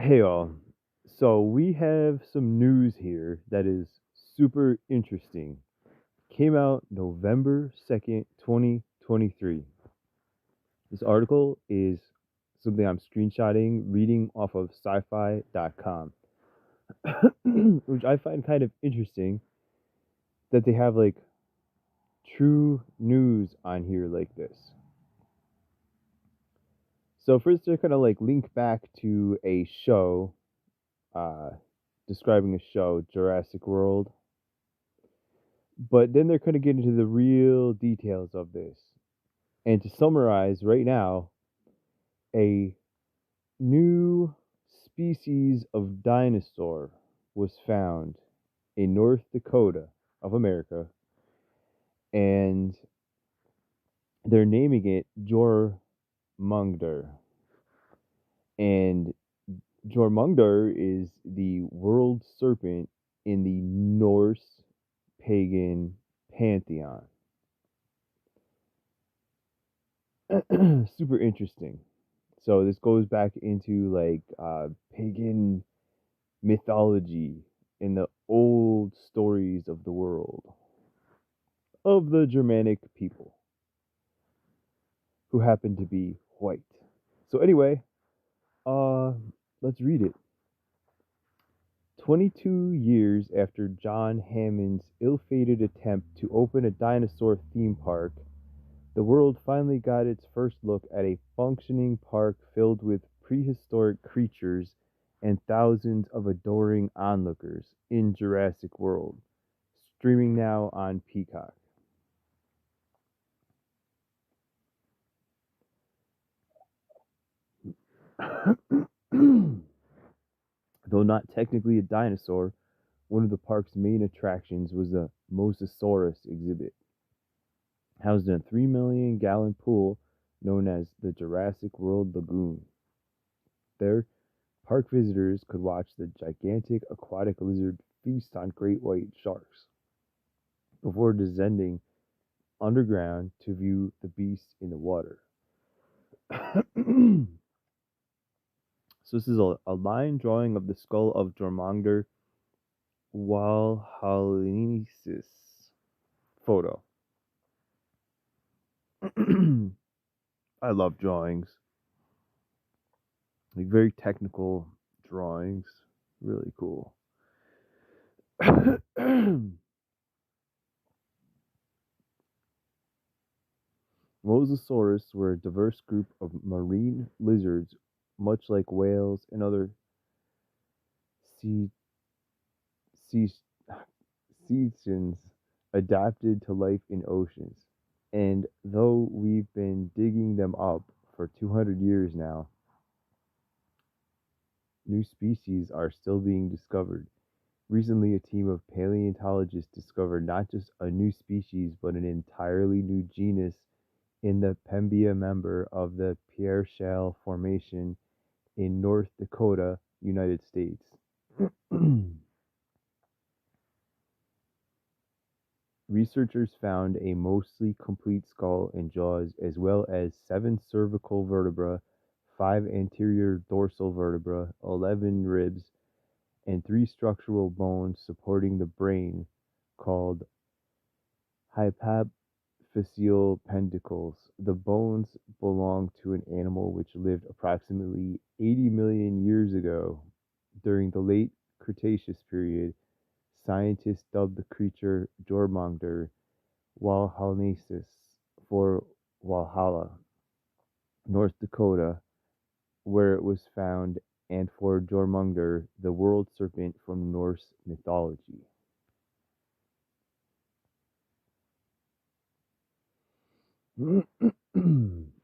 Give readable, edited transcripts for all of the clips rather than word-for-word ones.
Hey all. So we have some news here that is super interesting. Came out November 2nd, 2023. This article is something I'm screenshotting, reading off of sci-fi.com, which I find kind of interesting that they have like true news on here like this. So first they're kind of like link back to a show, uh, describing a show, Jurassic World. But then they're going to get into the real details of this. And to summarize right now, a new species of dinosaur was found in North Dakota of America, and they're naming it Jörmungandr. And Jörmungandr is the world serpent in the Norse pagan pantheon. Super interesting. So this goes back into like pagan mythology in the old stories of the world of the Germanic people who happen to be white. So anyway, uh let's read it. 22 years after John Hammond's ill-fated attempt to open a dinosaur theme park, the world finally got its first look at a functioning park filled with prehistoric creatures and thousands of adoring onlookers in Jurassic World, streaming now on Peacock. Though not technically a dinosaur, one of the park's main attractions was the Mosasaurus exhibit, housed in a 3 million gallon pool known as the Jurassic World Lagoon. There, park visitors could watch the gigantic aquatic lizard feast on great white sharks before descending underground to view the beast in the water. So this is a line drawing of the skull of Jörmungandr Walhallaensis photo. I love drawings, like very technical drawings, really cool. Mosasaurus were a diverse group of marine lizards, much like whales and other sea, sea, cetaceans, adapted to life in oceans. And though we've been digging them up for 200 years now, new species are still being discovered. Recently, a team of paleontologists discovered not just a new species, but an entirely new genus in the Pembina member of the Pierre Shale Formation in North Dakota, United States. Researchers found a mostly complete skull and jaws, as well as 7 cervical vertebrae, 5 anterior dorsal vertebrae, 11 ribs, and 3 structural bones supporting the brain, called hypophyseal pedicles. The bones belong to an animal which lived approximately 80 million years ago. During the late Cretaceous period, scientists dubbed the creature Jörmungandr Walhallaensis for Walhalla, North Dakota, where it was found, and for Jörmungandr, the world serpent from Norse mythology.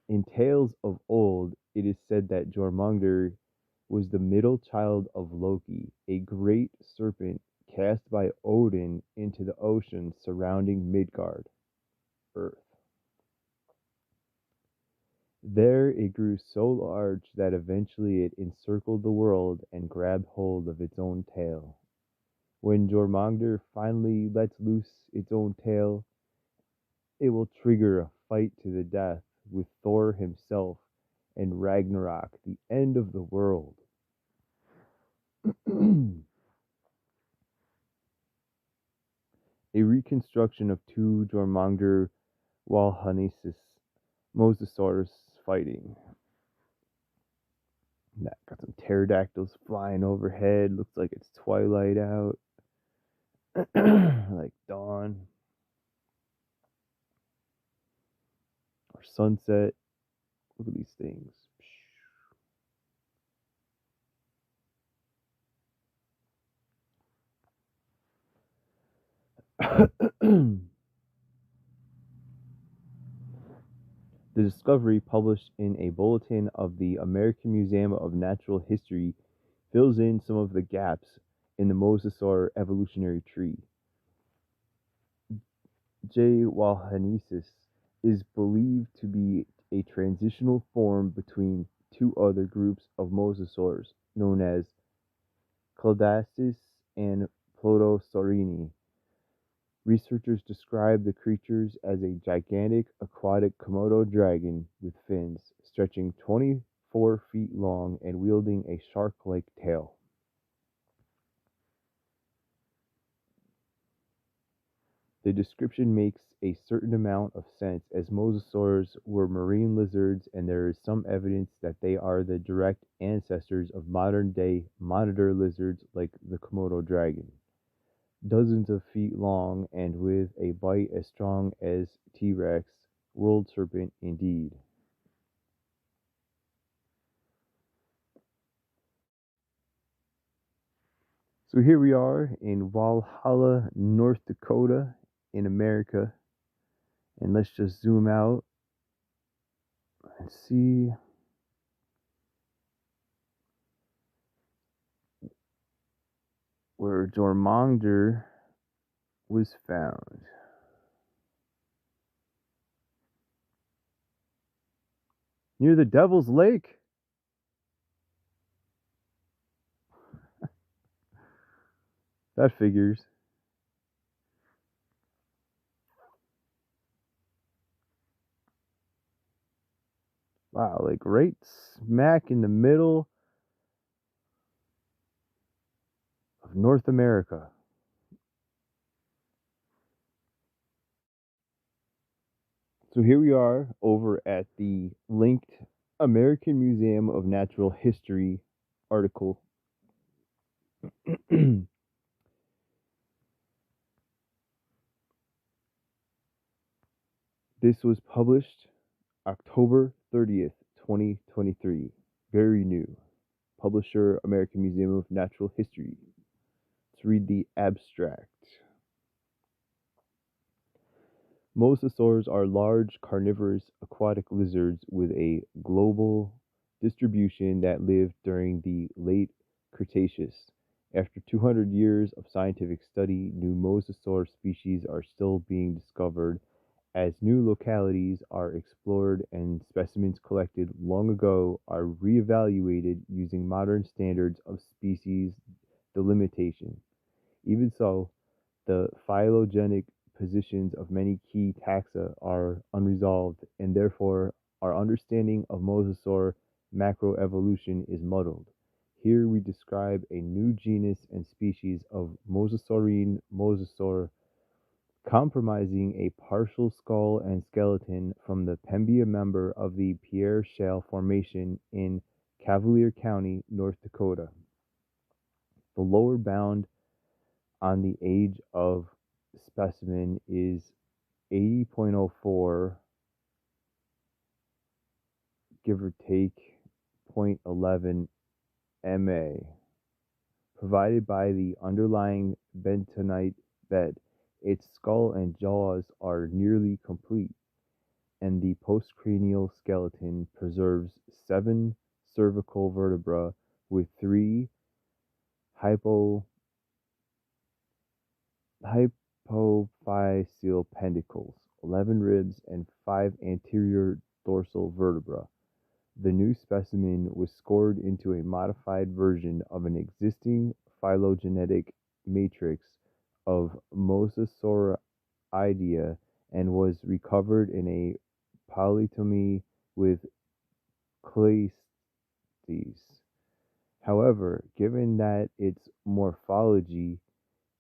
In tales of old, it is said that Jormungandr was the middle child of Loki, a great serpent cast by Odin into the ocean surrounding Midgard, Earth. There it grew so large that eventually it encircled the world and grabbed hold of its own tail. When Jormungandr finally lets loose its own tail, it will trigger a fight to the death with Thor himself and Ragnarok, the end of the world. A reconstruction of two Jörmungandr Walhallaensis mosasaurs fighting. That got some pterodactyls flying overhead. Looks like it's twilight out. Like dawn or sunset. Look at these things. The discovery, published in a bulletin of the American Museum of Natural History, fills in some of the gaps in the mosasaur evolutionary tree. J. walhallaensis is believed to be a transitional form between two other groups of mosasaurs, known as Cladastis and Plotosaurini. Researchers describe the creatures as a gigantic aquatic Komodo dragon with fins stretching 24 feet long and wielding a shark-like tail. The description makes a certain amount of sense, as mosasaurs were marine lizards, and there is some evidence that they are the direct ancestors of modern-day monitor lizards like the Komodo dragon. Dozens of feet long and with a bite as strong as T-Rex, world serpent indeed. So here we are in Walhalla, North Dakota, in America. And let's just zoom out and see where Jörmungandr was found. Near the Devil's Lake. That figures. Wow, like right smack in the middle of North America. So here we are over at the linked American Museum of Natural History article. This was published October 30th, 2023. Very new. Publisher, American Museum of Natural History. Let's read the abstract. Mosasaurs are large carnivorous aquatic lizards with a global distribution that lived during the late Cretaceous. After 200 years of scientific study, new mosasaur species are still being discovered as new localities are explored and specimens collected long ago are reevaluated using modern standards of species delimitation. Even so, the phylogenetic positions of many key taxa are unresolved, and therefore our understanding of mosasaur macroevolution is muddled. Here we describe a new genus and species of mosasaurine mosasaur comprising a partial skull and skeleton from the Pembina member of the Pierre Shale Formation in Cavalier County, North Dakota. The lower bound on the age of specimen is 80.04, give or take 0.11 MA, provided by the underlying bentonite bed. Its skull and jaws are nearly complete, and the postcranial skeleton preserves 7 cervical vertebrae with 3 hypophyseal pedicles, 11 ribs, and 5 anterior dorsal vertebrae. The new specimen was scored into a modified version of an existing phylogenetic matrix of Mosasauridea and was recovered in a polytomy with Cleistes. However, given that its morphology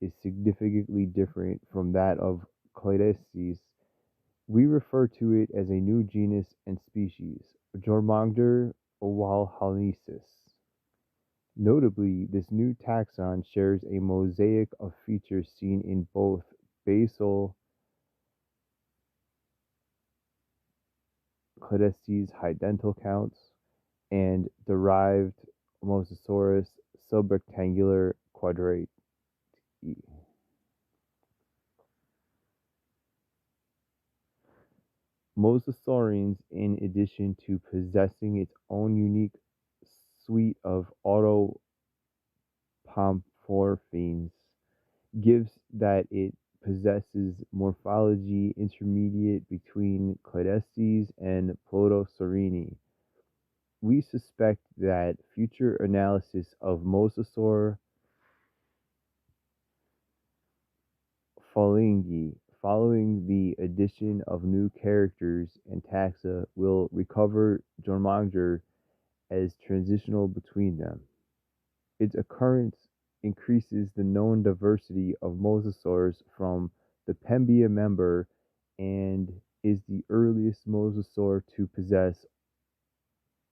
is significantly different from that of Cladestes, we refer to it as a new genus and species, Jörmungandr Walhallaensis. Notably, this new taxon shares a mosaic of features seen in both basal Cladestes high dental counts and derived Mosasaurus subrectangular quadrate. Mosasaurians, in addition to possessing its own unique suite of autopomorphines, gives that it possesses morphology intermediate between Cladestes and Plotosaurini. We suspect that future analysis of Mosasaur phalange, following the addition of new characters and taxa, will recover Jörmungandr as transitional between them. Its occurrence increases the known diversity of mosasaurs from the Pembia member and is the earliest mosasaur to possess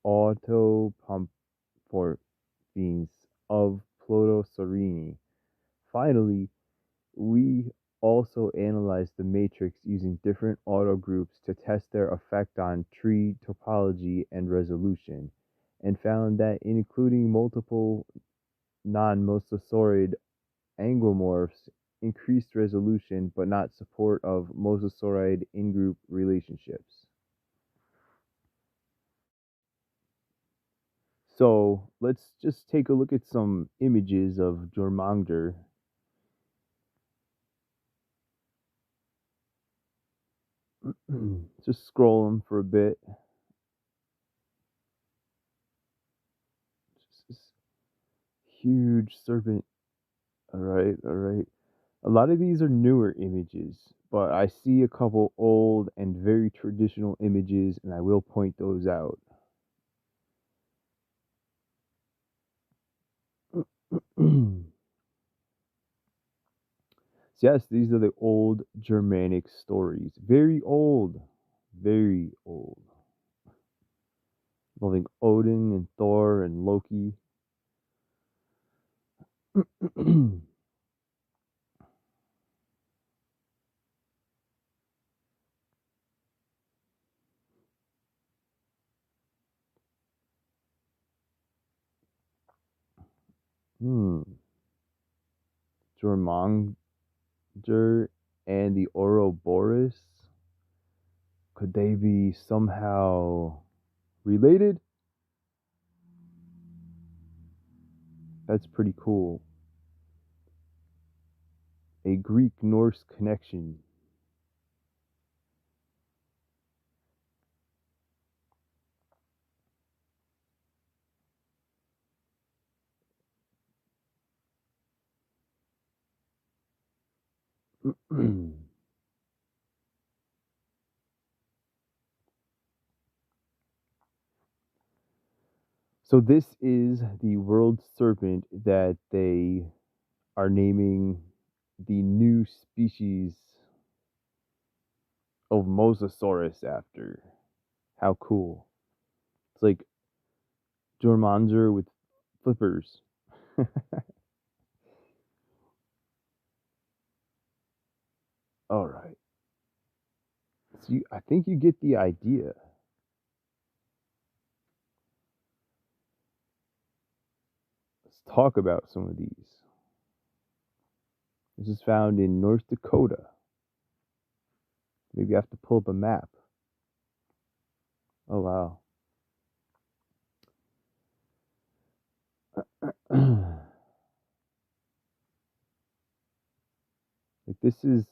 autopomorphines of Plotosaurini. Finally, we also analyzed the matrix using different autogroups to test their effect on tree topology and resolution, and found that in including multiple non-mosasaurid anguimorphs increased resolution but not support of mosasaurid in-group relationships. So let's just take a look at some images of Jörmungandr. Just scroll them for a bit. Just this huge serpent. All right, all right. A lot of these are newer images, but I see a couple old and very traditional images, and I will point those out. Yes, these are the old Germanic stories. Very old. Very old. Involving Odin and Thor and Loki. Jörmungandr and the Ouroboros. Could they be somehow related? That's pretty cool. A Greek-Norse connection. So this is the world serpent that they are naming the new species of Mosasaurus after. How cool. It's like Jörmungandr with flippers. All right. So I think you get the idea. Let's talk about some of these. This is found in North Dakota. Maybe I have to pull up a map. Oh, wow. Like this is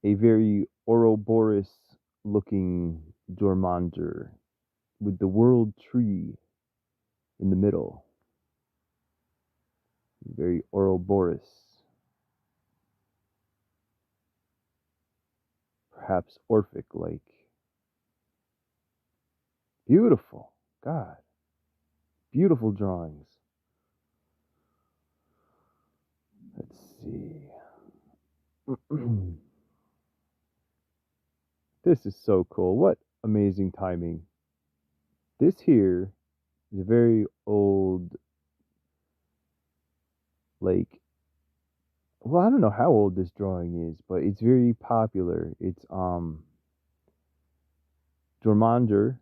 a very Ouroboros looking Jörmungandr with the world tree in the middle. Very Ouroboros. Perhaps Orphic like. Beautiful. God. Beautiful drawings. see. This is so cool. What amazing timing. This here is a very old, like, well, I don't know how old this drawing is, but it's very popular. It's Jörmungandr,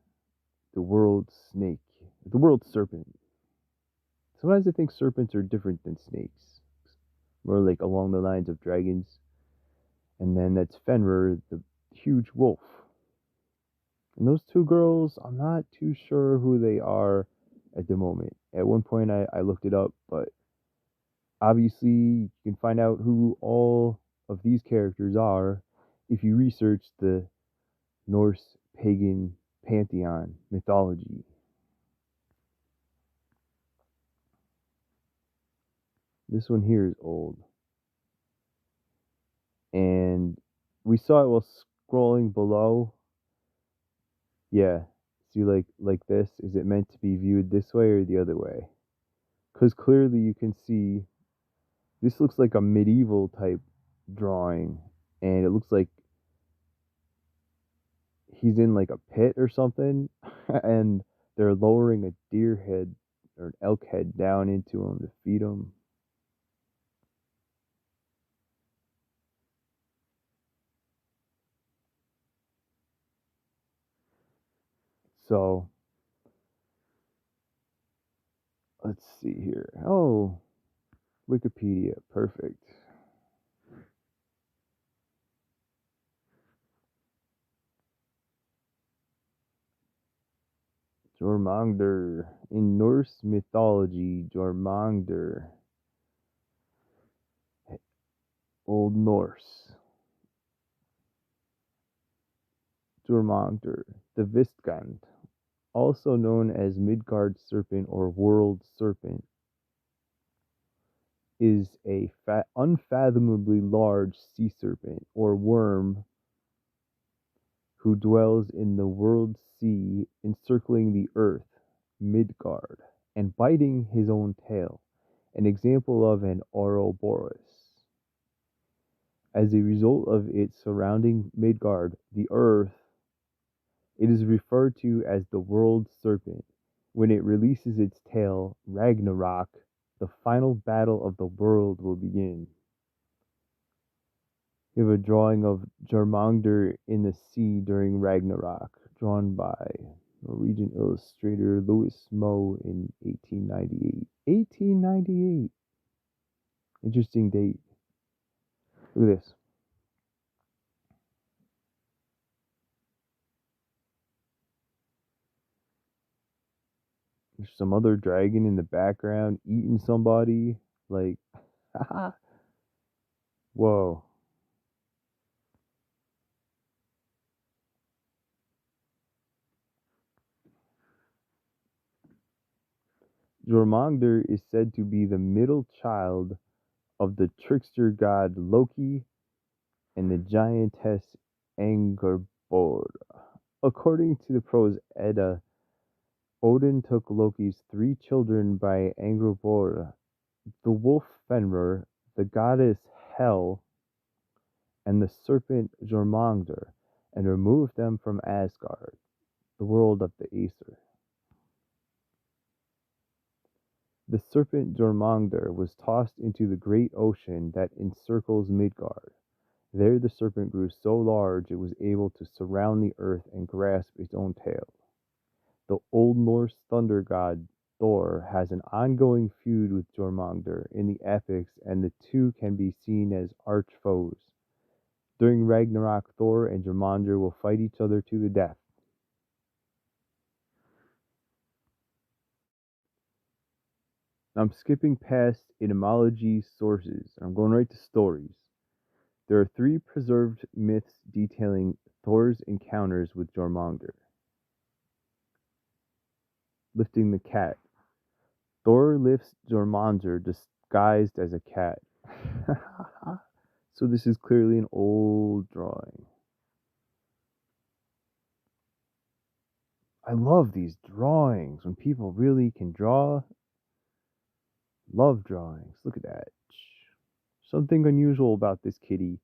the world snake, the world serpent. Sometimes I think serpents are different than snakes, more like along the lines of dragons. And then that's Fenrir, the huge wolf. And those two girls, I'm not too sure who they are at the moment. At one point, I looked it up, but obviously, you can find out who all of these characters are if you research the Norse pagan pantheon mythology. This one here is old. And we saw it while scrolling below. Yeah. See, like this, is it meant to be viewed this way or the other way? Because clearly you can see this looks like a medieval type drawing, and it looks like he's in like a pit or something, and they're lowering a deer head or an elk head down into him to feed him. So let's see here. Oh, Wikipedia, perfect. Jörmungandr. In Norse mythology, Jörmungandr, Old Norse. Jörmungandr, the Vistkand, also known as Midgard serpent or world serpent, is a unfathomably large sea serpent or worm who dwells in the world sea encircling the earth, Midgard, and biting his own tail, an example of an Ouroboros. As a result of its surrounding Midgard, the earth, it is referred to as the world serpent. When it releases its tail, Ragnarok, the final battle of the world, will begin. We have a drawing of Jörmungandr in the sea during Ragnarok, drawn by Norwegian illustrator Louis Moe in 1898. 1898! Interesting date. Look at this. There's some other dragon in the background eating somebody. Like, haha. Whoa. Jörmungandr is said to be the middle child of the trickster god Loki and the giantess Angrboda. According to the prose Edda, Odin took Loki's three children by Angrboda, the wolf Fenrir, the goddess Hel, and the serpent Jörmungandr, and removed them from Asgard, the world of the Aesir. The serpent Jörmungandr was tossed into the great ocean that encircles Midgard. There the serpent grew so large it was able to surround the earth and grasp its own tail. The Old Norse thunder god Thor has an ongoing feud with Jörmungandr in the epics, and the two can be seen as arch foes. During Ragnarok, Thor and Jörmungandr will fight each other to the death. I'm skipping past etymology sources, and I'm going right to stories. There are three preserved myths detailing Thor's encounters with Jörmungandr. Lifting the cat. Thor lifts Jörmungandr disguised as a cat. So this is clearly an old drawing. I love these drawings when people really can draw. Love drawings. Look at that. Something unusual about this kitty.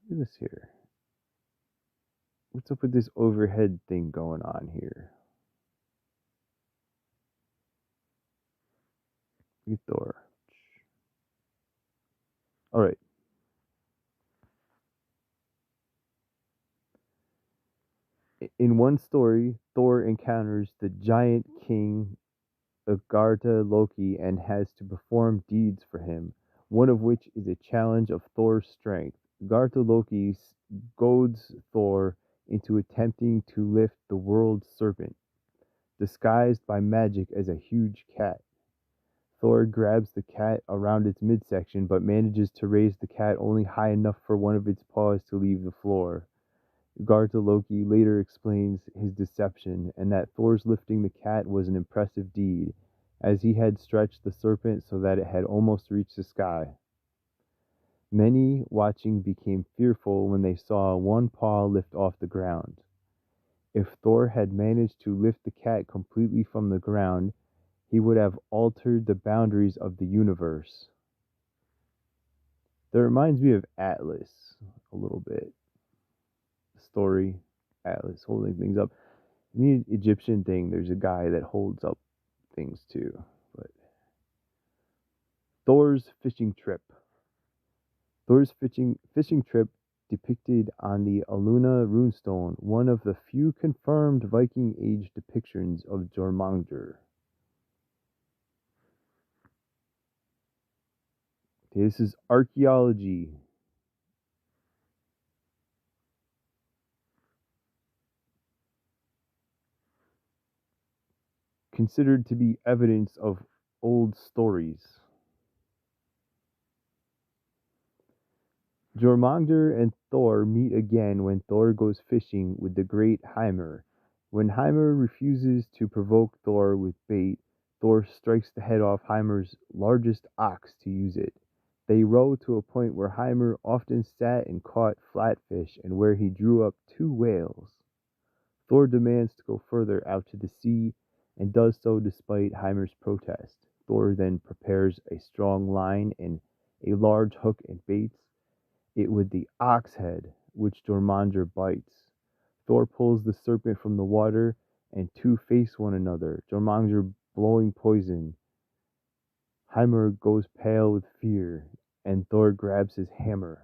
Look at this here. What's up with this overhead thing going on here? Thor. Alright. In one story, Thor encounters the giant king Agartha Loki and has to perform deeds for him, one of which is a challenge of Thor's strength. Agartha Loki goads Thor into attempting to lift the world's serpent, disguised by magic as a huge cat. Thor grabs the cat around its midsection but manages to raise the cat only high enough for one of its paws to leave the floor. Garta Loki later explains his deception and that Thor's lifting the cat was an impressive deed, as he had stretched the serpent so that it had almost reached the sky. Many watching became fearful when they saw one paw lift off the ground. If Thor had managed to lift the cat completely from the ground, he would have altered the boundaries of the universe. That reminds me of Atlas a little bit. Story, Atlas holding things up. In the Egyptian thing, there's a guy that holds up things too. But Thor's fishing trip. Thor's fishing trip depicted on the Aluna runestone, one of the few confirmed Viking Age depictions of Jörmungandr. This is archaeology. Considered to be evidence of old stories. Jörmungandr and Thor meet again when Thor goes fishing with the great Hymir. When Hymir refuses to provoke Thor with bait, Thor strikes the head off Hymir's largest ox to use it. They row to a point where Hymir often sat and caught flatfish and where he drew up 2 whales. Thor demands to go further out to the sea and does so despite Hymir's protest. Thor then prepares a strong line and a large hook and baits it with the ox head, which Jörmungandr bites. Thor pulls the serpent from the water, and 2 face one another, Jörmungandr blowing poison. Hymir goes pale with fear, and Thor grabs his hammer.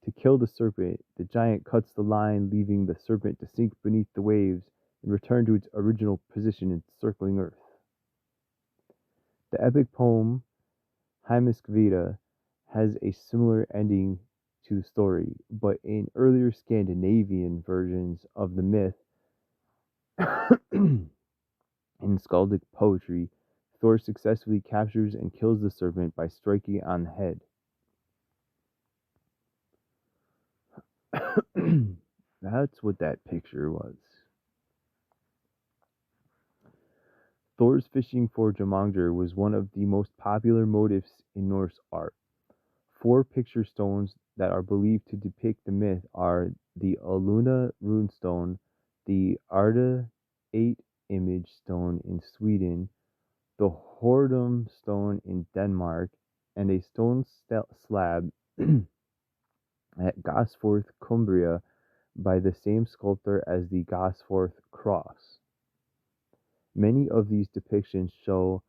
To kill the serpent, the giant cuts the line, leaving the serpent to sink beneath the waves and return to its original position encircling Earth. The epic poem Heimaskvida has a similar ending to the story, but in earlier Scandinavian versions of the myth, in skaldic poetry, Thor successfully captures and kills the serpent by striking it on the head. That's what that picture was. Thor's fishing for Jörmungandr was one of the most popular motifs in Norse art. 4 picture stones that are believed to depict the myth are the Aluna runestone, the Arda 8 image stone in Sweden, the Hordum stone in Denmark, and a stone slab at Gosforth, Cumbria, by the same sculptor as the Gosforth cross. Many of these depictions show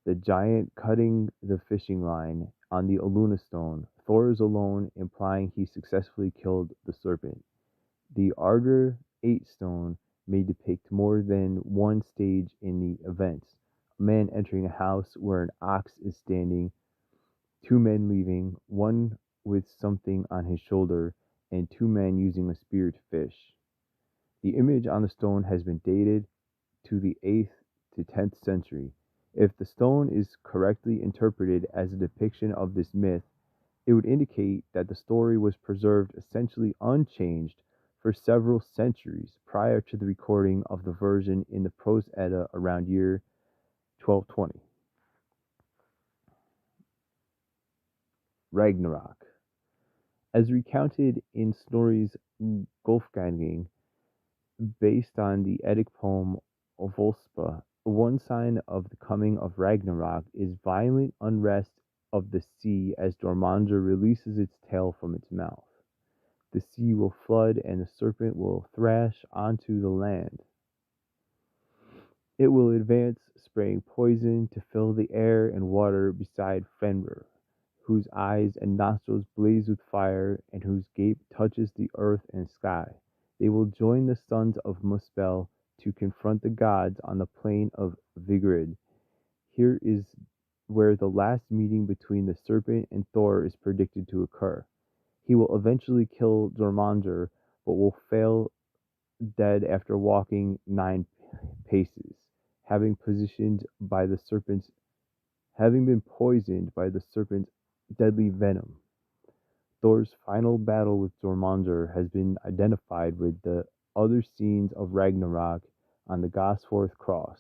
the giant cutting the fishing line on the Aluna stone. Thor is alone, implying he successfully killed the serpent. The Ardr 8 stone may depict more than one stage in the events. A man entering a house where an ox is standing, 2 men leaving, one with something on his shoulder, and 2 men using a spear to fish. The image on the stone has been dated to the 8th to 10th century. If the stone is correctly interpreted as a depiction of this myth, it would indicate that the story was preserved essentially unchanged for several centuries prior to the recording of the version in the Prose Edda around year 1220. Ragnarok. As recounted in Snorri's Golfganging, based on the Eddic poem Volspa, one sign of the coming of Ragnarok is violent unrest of the sea as Jörmungandr releases its tail from its mouth. The sea will flood and the serpent will thrash onto the land. It will advance, spraying poison to fill the air and water beside Fenrir, whose eyes and nostrils blaze with fire and whose gape touches the earth and sky. They will join the sons of Muspel to confront the gods on the plain of Vigrid. Here is where the last meeting between the serpent and Thor is predicted to occur. He will eventually kill Jörmungandr, but will fail dead after walking 9 paces, having been poisoned by the serpent's deadly venom. Thor's final battle with Jörmungandr has been identified with the other scenes of Ragnarok on the Gosforth cross.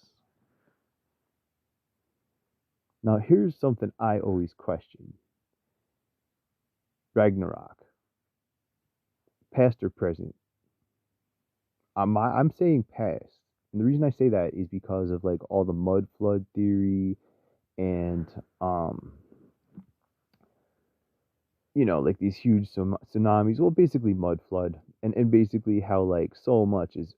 Now, here's something I always question. Ragnarok, past or present? I'm saying past. And the reason I say that is because of like all the mud flood theory and like these huge tsunamis. Well, basically mud flood, and basically how like so much is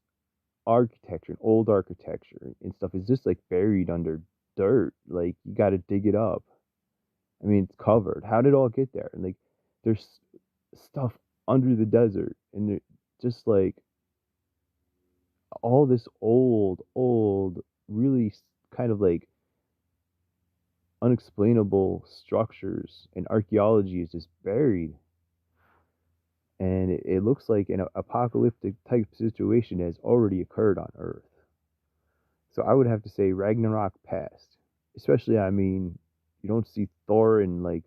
architecture and old architecture and stuff is just like buried under dirt. Like you got to dig it up. I mean, it's covered. How did it all get there? And like, there's stuff under the desert, and they're just like all this old, really kind of like unexplainable structures and archaeology is just buried. And it looks like an apocalyptic type situation has already occurred on Earth. So I would have to say Ragnarok past. Especially, I mean, you don't see Thor and like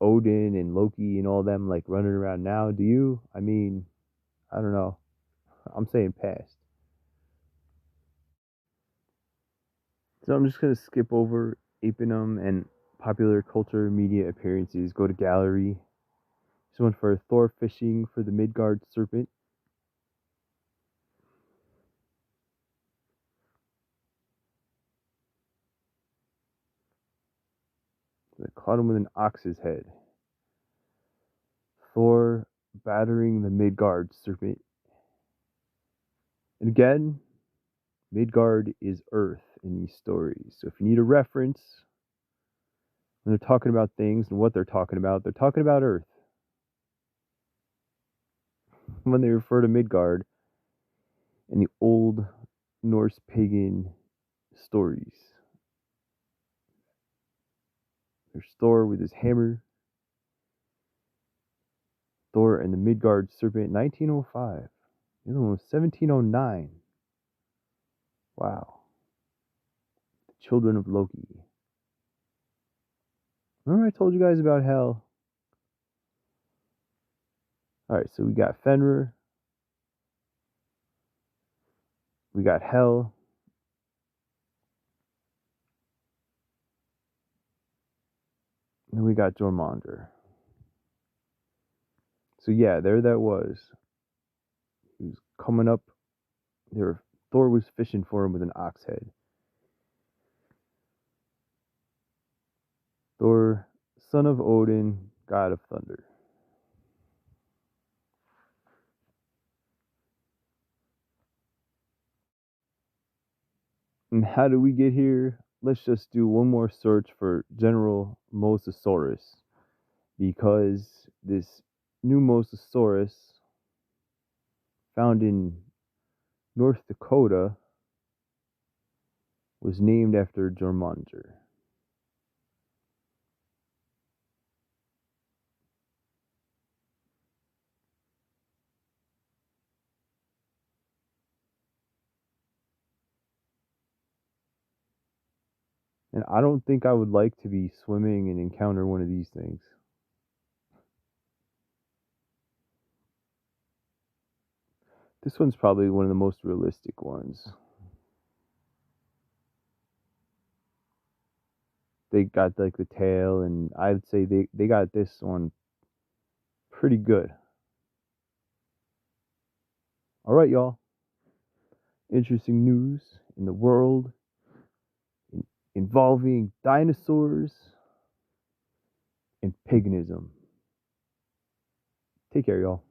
Odin and Loki and all them like running around now, do you? I mean, I don't know. I'm saying past. So I'm just gonna skip over Apinum and popular culture media appearances. Go to gallery. This one for Thor fishing for the Midgard serpent. They caught him with an ox's head. Thor battering the Midgard serpent. And again, Midgard is Earth in these stories. So if you need a reference when they're talking about things and what they're talking about Earth. When they refer to Midgard in the old Norse pagan stories. There's Thor with his hammer. Thor and the Midgard serpent, 1905. The other one was 1709. Wow. The children of Loki. Remember I told you guys about hell? Alright, so we got Fenrir. We got Hel. And we got Jörmungandr. So yeah, there that was. He was coming up. Thor was fishing for him with an ox head. Thor, son of Odin, god of thunder. And how did we get here? Let's just do one more search for General Mosasaurus, because this new Mosasaurus found in North Dakota was named after Jörmungandr. And I don't think I would like to be swimming and encounter one of these things. This one's probably one of the most realistic ones. They got like the tail, and I'd say they got this one pretty good. All right, y'all. Interesting news in the world involving dinosaurs and paganism. Take care, y'all.